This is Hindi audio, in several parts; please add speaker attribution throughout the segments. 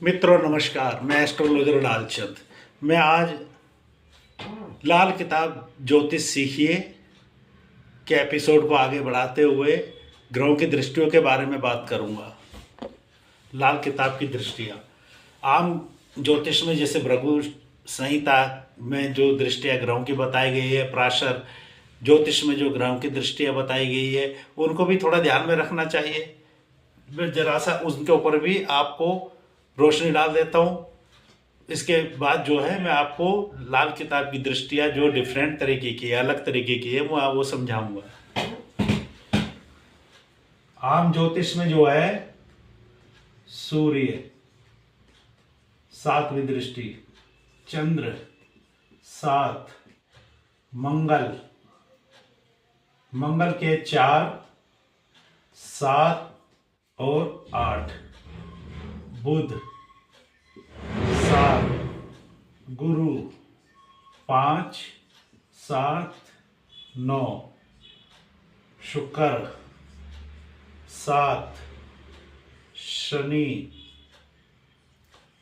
Speaker 1: मित्रों नमस्कार, मैं एस्ट्रोलॉजर लालचंद। मैं आज लाल किताब ज्योतिष सीखिए के एपिसोड को आगे बढ़ाते हुए ग्रहों की दृष्टियों के बारे में बात करूंगा। लाल किताब की दृष्टियाँ आम ज्योतिष में जैसे भृगु संहिता में जो दृष्टियाँ ग्रहों की बताई गई है, पराशर ज्योतिष में जो ग्रहों की दृष्टियाँ बताई गई है, उनको भी थोड़ा ध्यान में रखना चाहिए। मैं जरा सा उनके ऊपर भी आपको रोशनी डाल देता हूँ। इसके बाद जो है मैं आपको लाल किताब की दृष्टियाँ जो डिफरेंट तरीके की है, अलग तरीके की है, वो समझाऊंगा। आम ज्योतिष में जो है सूर्य सातवीं दृष्टि, चंद्र सात, मंगल के 4, 7 और 8, बुध 7, गुरु 5, 7, 9, शुक्र 7, शनि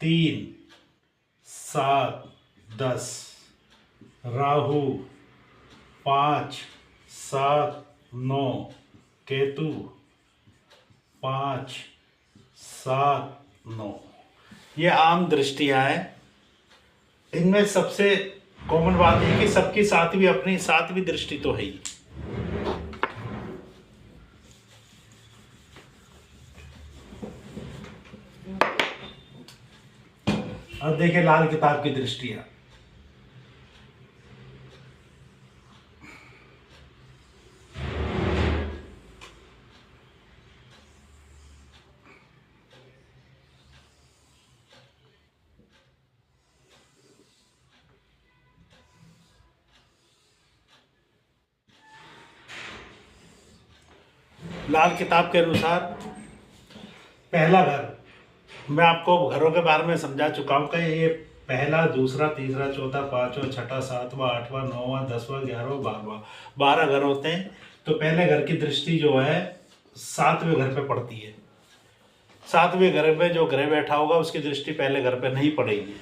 Speaker 1: 3, 7, 10, राहु 5, 7, 9, केतु 5, 7, 9। ये आम दृष्टियां हैं। इनमें सबसे कॉमन बात है कि सबकी सातवीं अपनी सातवीं दृष्टि तो है ही। अब देखिए लाल किताब की दृष्टियां। लाल किताब के अनुसार पहला घर, मैं आपको घरों के बारे में समझा चुका हूँ कि ये पहला, दूसरा, तीसरा, चौथा, पांचवा, छठा, सातवां, आठवां, नौवां, 10वां, 11वां, 12वां, 12 घर होते हैं। तो पहले घर की दृष्टि जो है 7वें घर पे पड़ती है। 7वें घर में जो ग्रह बैठा होगा उसकी दृष्टि पहले घर पे नहीं पड़ेगी।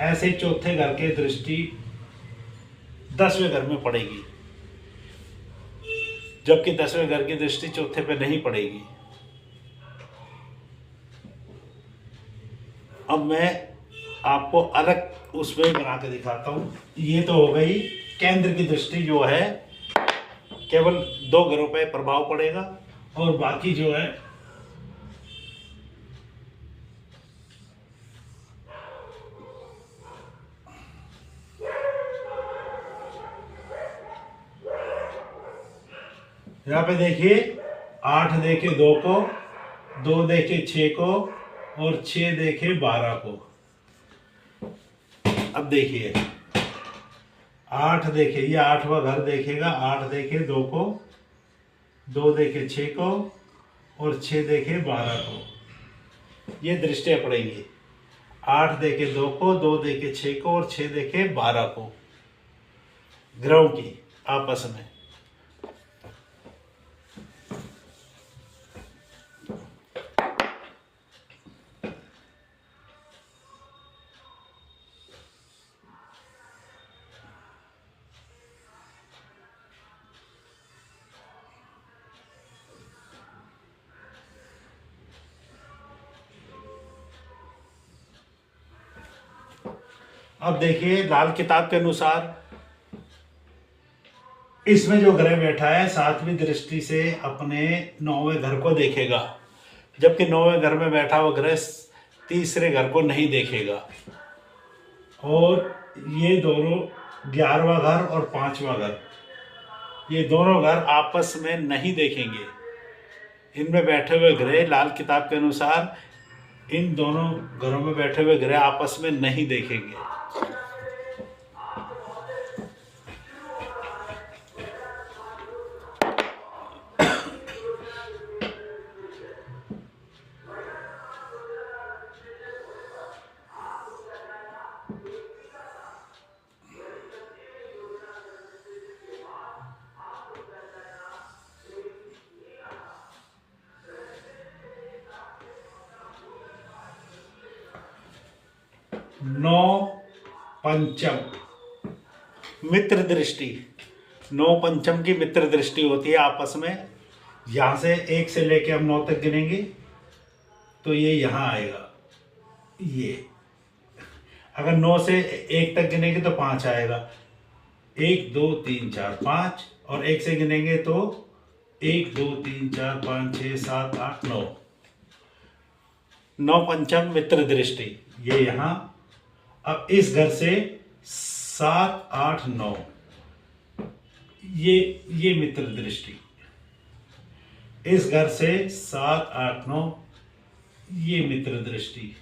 Speaker 1: ऐसे ही चौथे घर की दृष्टि 10वें घर में पड़ेगी, जबकि 10वें घर की दृष्टि चौथे पे नहीं पड़ेगी। अब मैं आपको अलग उसमें बना के दिखाता हूँ। ये तो हो गई केंद्र की दृष्टि, जो है केवल 2 घरों पे प्रभाव पड़ेगा, और बाकी जो है यहाँ पे देखिए 8 देखे 2 को, 2 देखे 6 को, और 6 देखे 12 को। अब देखिए 8 देखे, ये 8वां घर देखेगा, 8 देखे 2 को, 2 देखे 6 को, और 6 देखे 12 को। ये दृष्टियां पड़ेंगी 8 देखे 2 को, 2 देखे 6 को, और 6 देखे 12 को, ग्रहों की आपस में। अब देखिए लाल किताब के अनुसार इसमें जो ग्रह बैठा है 7वीं दृष्टि से अपने 9वें घर को देखेगा, जबकि 9वें घर में बैठा हुआ ग्रह तीसरे घर को नहीं देखेगा। और ये दोनों 11वां घर और 5वां घर, ये दोनों घर आपस में नहीं देखेंगे। इनमें बैठे हुए ग्रह लाल किताब के अनुसार इन दोनों घरों में बैठे हुए ग्रह आपस में नहीं देखेंगे। नौ पंचम मित्र दृष्टि। नौ पंचम की मित्र दृष्टि होती है आपस में। यहां से 1 से लेके हम 9 तक गिनेंगे तो ये यहां आएगा। ये अगर 9 से 1 तक गिनेंगे तो 5 आएगा। 1 2 3 4 5 और 1 से गिनेंगे तो 1 2 3 4 5 6 7 8 9। नौ पंचम मित्र दृष्टि ये यहां। अब इस घर से 7 8 9 ये मित्र दृष्टि। इस घर से 7 8 9 ये मित्र दृष्टि।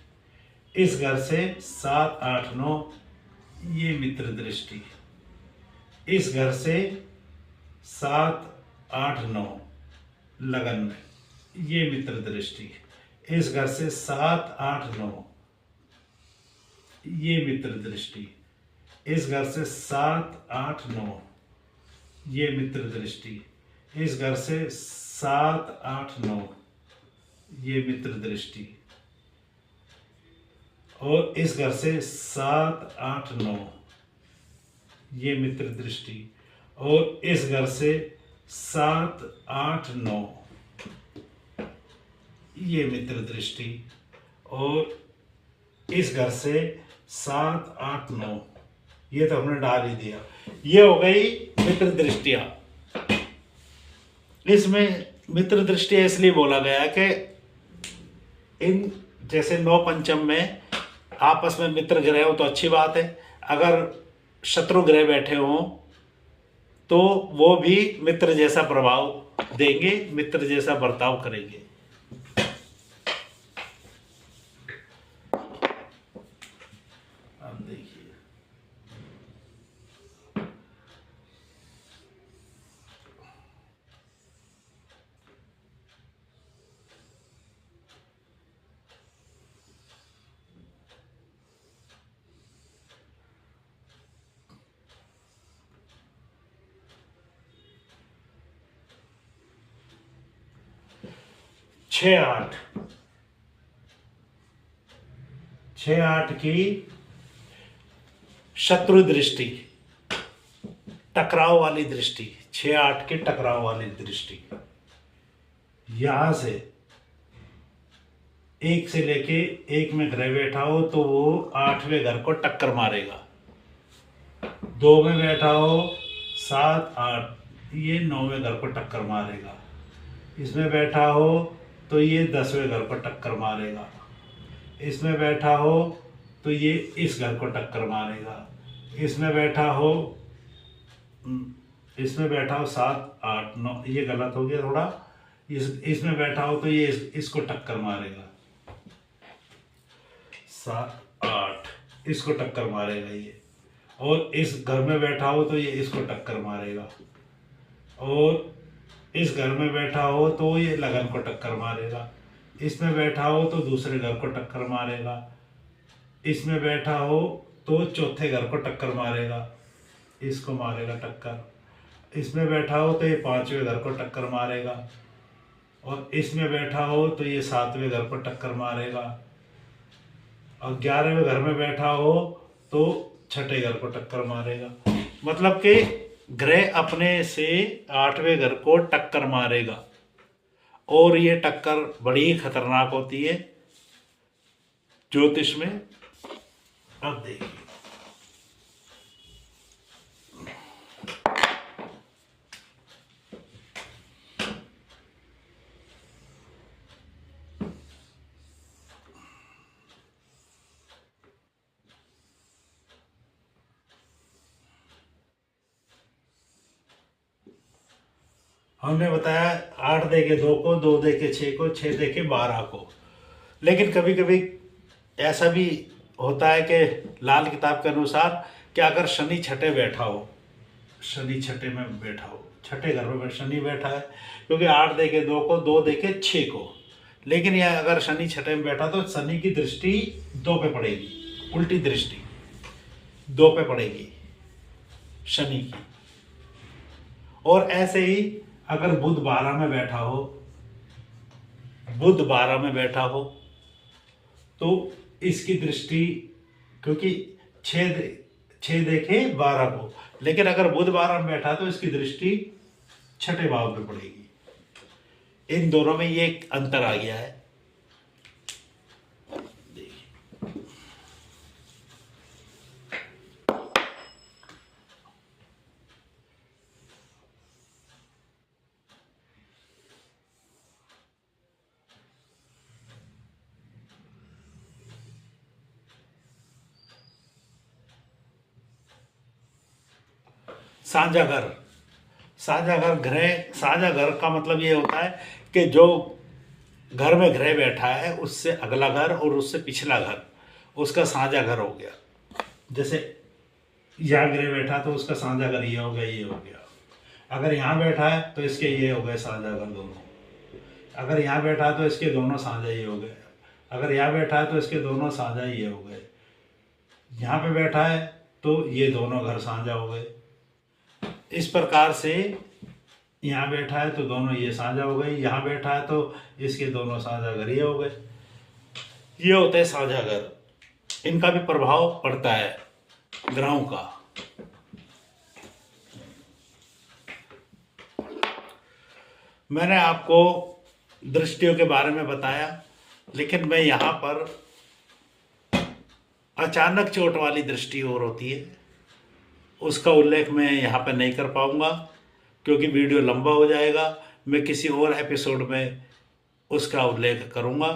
Speaker 1: इस घर से 7 8 9 ये मित्र दृष्टि। इस घर से 7 8 9 लगन में ये मित्र दृष्टि। इस घर से 7 8 9 ये मित्र दृष्टि। इस घर से 7 8 9 ये मित्र दृष्टि। इस घर से 7 8 9 ये मित्र दृष्टि। और इस घर से 7 8 9 ये मित्र दृष्टि। और इस घर से 7 8 9 ये मित्र दृष्टि। और इस घर से 7 8 9 ये तो हमने डाल ही दिया। ये हो गई मित्र दृष्टियां। इसमें मित्र दृष्टियां इसलिए बोला गया कि इन जैसे नौ पंचम में आपस में मित्र ग्रह हो तो अच्छी बात है। अगर शत्रु ग्रह बैठे हों तो वो भी मित्र जैसा प्रभाव देंगे, मित्र जैसा बर्ताव करेंगे। अब देखिए 6 8 6 8 की शत्रु दृष्टि, टकराव वाली दृष्टि। 6 8 की टकराव वाली दृष्टि यहां से 1 से लेके 1 में ग्रह बैठा हो तो वो 8वें घर को टक्कर मारेगा। 2 में बैठा हो 7 8 ये 9वें घर को टक्कर मारेगा। इसमें बैठा हो तो ये 10वें घर को टक्कर मारेगा। इसमें बैठा हो तो ये इस घर को टक्कर मारेगा। इसमें बैठा हो 7 8 9 ये गलत हो गया थोड़ा। इसमें बैठा हो तो ये इसको टक्कर मारेगा। 7 8 इसको टक्कर मारेगा ये। और इस घर में बैठा हो तो ये इसको टक्कर मारेगा। और इस घर में बैठा हो तो ये लगन को टक्कर मारेगा। इसमें बैठा हो तो दूसरे घर को टक्कर मारेगा। इसमें बैठा हो तो चौथे घर को टक्कर मारेगा, इसको मारेगा टक्कर। इसमें बैठा हो तो ये 5वें घर को टक्कर मारेगा। और इसमें बैठा हो तो ये 7वें घर को टक्कर मारेगा। और 11वें घर में बैठा हो तो 6ठे घर को टक्कर मारेगा। मतलब कि ग्रह अपने से 8वें घर को टक्कर मारेगा। और ये टक्कर बड़ी खतरनाक होती है ज्योतिष में। अब देखिए हमने बताया 8 दे के 2 को, 2 दे के 6 को, 6 दे के 12 को। लेकिन कभी कभी ऐसा भी होता है कि लाल किताब के अनुसार कि अगर शनि छठे बैठा हो, शनि छठे में बैठा हो, छठे घर में शनि बैठा है, क्योंकि 8 दे के 2 को, 2 दे के 6 को। लेकिन यह अगर शनि छठे में बैठा तो शनि की दृष्टि 2 पे पड़ेगी, उल्टी दृष्टि 2 पे पड़ेगी शनि की। और ऐसे ही अगर बुध 12 में बैठा हो, बुध 12 में बैठा हो तो इसकी दृष्टि क्योंकि 6 देखे 12 को, लेकिन अगर बुध 12 में बैठा तो इसकी दृष्टि छठे भाव में पड़ेगी। इन दोनों में ये एक अंतर आ गया है। साझा घर, साझा घर ग्रह, साझा घर का मतलब ये होता है कि जो घर में ग्रह बैठा है उससे अगला घर और उससे पिछला घर उसका साझा घर हो गया। जैसे यहाँ ग्रह बैठा तो उसका साझा घर ये हो गया, ये हो गया। अगर यहाँ बैठा है तो इसके ये हो गए साझा घर दोनों। अगर यहाँ बैठा है तो इसके दोनों साझा ये हो गए। अगर यहाँ बैठा है तो इसके दोनों साझा ये हो गए। यहाँ पे बैठा है तो ये दोनों घर साझा हो गए। इस प्रकार से यहाँ बैठा है तो दोनों ये साझा हो गए, यहाँ बैठा है तो इसके दोनों साझा घर ये हो गए। ये होते हैं साझा घर। इनका भी प्रभाव पड़ता है ग्रहों का। मैंने आपको दृष्टियों के बारे में बताया, लेकिन मैं यहाँ पर अचानक चोट वाली दृष्टि और होती है, उसका उल्लेख मैं यहाँ पर नहीं कर पाऊँगा क्योंकि वीडियो लंबा हो जाएगा। मैं किसी और एपिसोड में उसका उल्लेख करूँगा।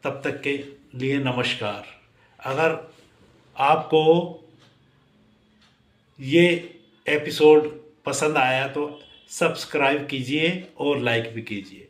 Speaker 1: तब तक के लिए नमस्कार। अगर आपको ये एपिसोड पसंद आया तो सब्सक्राइब कीजिए और लाइक भी कीजिए।